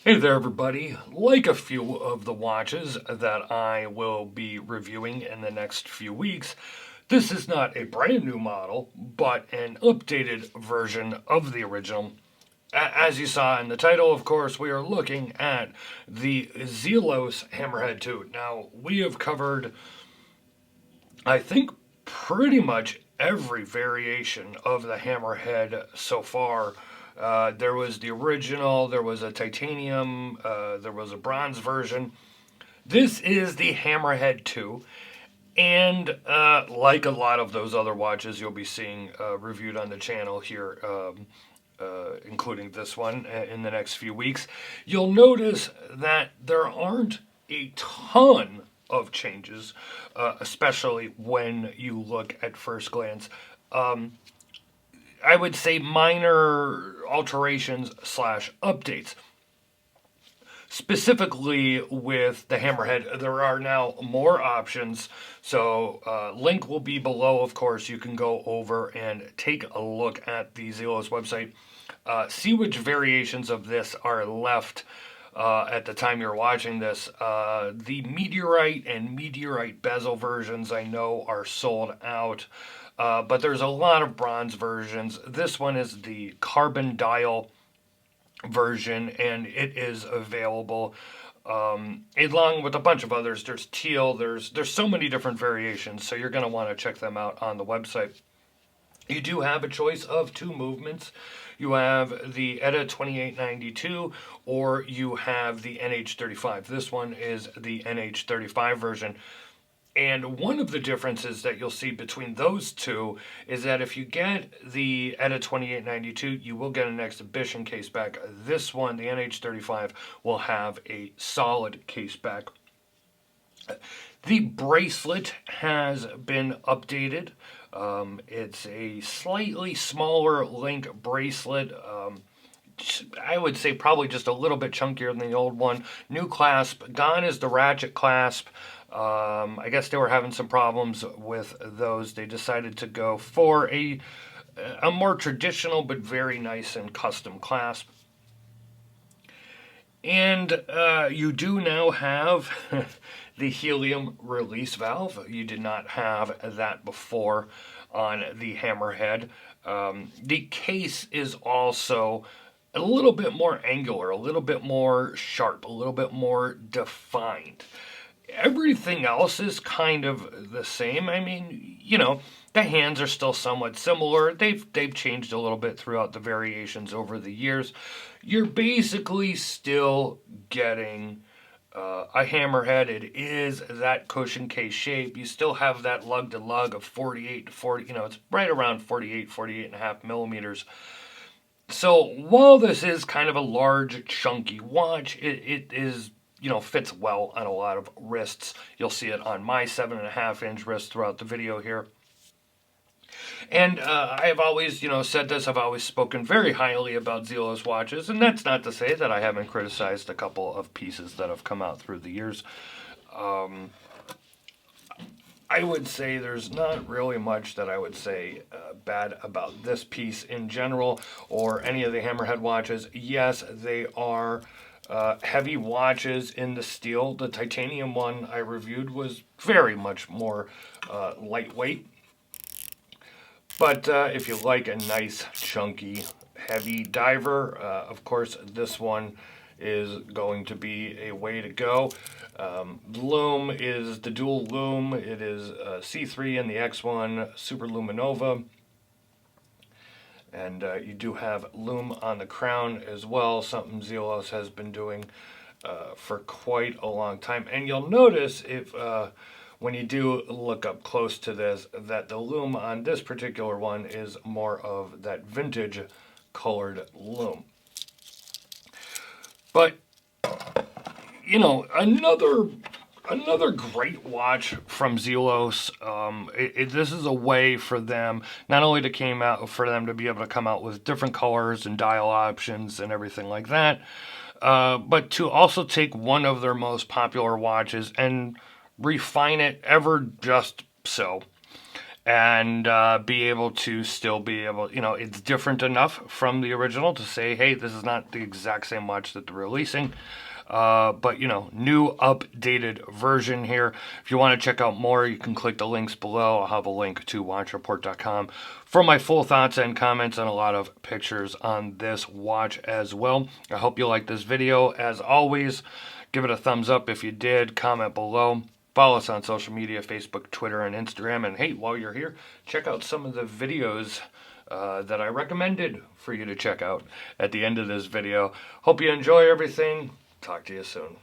Hey there, everybody. Like a few of the watches that I will be reviewing in the next few weeks, this is not a brand new model, but an updated version of the original. As you saw in the title, of course, we are looking at the Zelos Hammerhead 2. Now, we have covered, I think, pretty much every variation of the Hammerhead so far. There was the original, there was a titanium, there was a bronze version. This is the Hammerhead 2, and like a lot of those other watches you'll be seeing reviewed on the channel here, including this one in the next few weeks, you'll notice that there aren't a ton of changes, especially when you look at first glance. I would say minor alterations slash updates. Specifically with the Hammerhead, there are now more options. So link will be below, of course. You can go over and take a look at the Zelos website. See which variations of this are left at the time you're watching this. The Meteorite and Meteorite bezel versions I know are sold out. But there's a lot of bronze versions. This one is the carbon dial version, and it is available along with a bunch of others. There's teal. There's so many different variations, so you're going to want to check them out on the website. You do have a choice of two movements. You have the ETA 2892 or you have the NH35. This one is the NH35 version. And one of the differences that you'll see between those two is that if you get the ETA 2892, you will get an exhibition case back. This one, the NH35, will have a solid case back. The bracelet has been updated. It's a slightly smaller link bracelet. I would say probably just a little bit chunkier than the old one. New clasp. Gone is the ratchet clasp. I guess they were having some problems with those. They decided to go for a more traditional but very nice and custom clasp. And you do now have the helium release valve. You did not have that before on the Hammerhead. The case is also a little bit more angular, a little bit more sharp, a little bit more defined. Everything else is kind of the same. I mean, the hands are still somewhat similar. They've changed a little bit throughout the variations over the years. You're basically still getting a Hammerhead. It is that cushion case shape. You still have that lug to lug of 48 to 40, it's right around 48 and a half millimeters. So while this is kind of a large, chunky watch, it is, fits well on a lot of wrists. You'll see it on my 7.5-inch wrist throughout the video here. And I've always, said this. I've always spoken very highly about Zelos watches, and that's not to say that I haven't criticized a couple of pieces that have come out through the years. I would say there's not really much that I would say bad about this piece in general or any of the Hammerhead watches. Yes, they are heavy watches in the steel. The titanium one I reviewed was very much more lightweight. But if you like a nice, chunky, heavy diver, of course, this one is going to be a way to go. Lume is the dual lume. It is C3 and the X1 Super Luminova. And you do have lume on the crown as well, something Zelos has been doing for quite a long time. And you'll notice if when you do look up close to this, that the lume on this particular one is more of that vintage colored lume. But, another great watch from Zelos. This is a way for them not only to be able to come out with different colors and dial options and everything like that, but to also take one of their most popular watches and refine it ever just so. and be able to still be able, it's different enough from the original to say, hey, this is not the exact same watch that they're releasing. But, new updated version here. If you want to check out more, you can click the links below. I'll have a link to watchreport.com for my full thoughts and comments and a lot of pictures on this watch as well. I hope you like this video. As always, give it a thumbs up if you did. Comment below. Follow us on social media, Facebook, Twitter, and Instagram. And hey, while you're here, check out some of the videos that I recommended for you to check out at the end of this video. Hope you enjoy everything. Talk to you soon.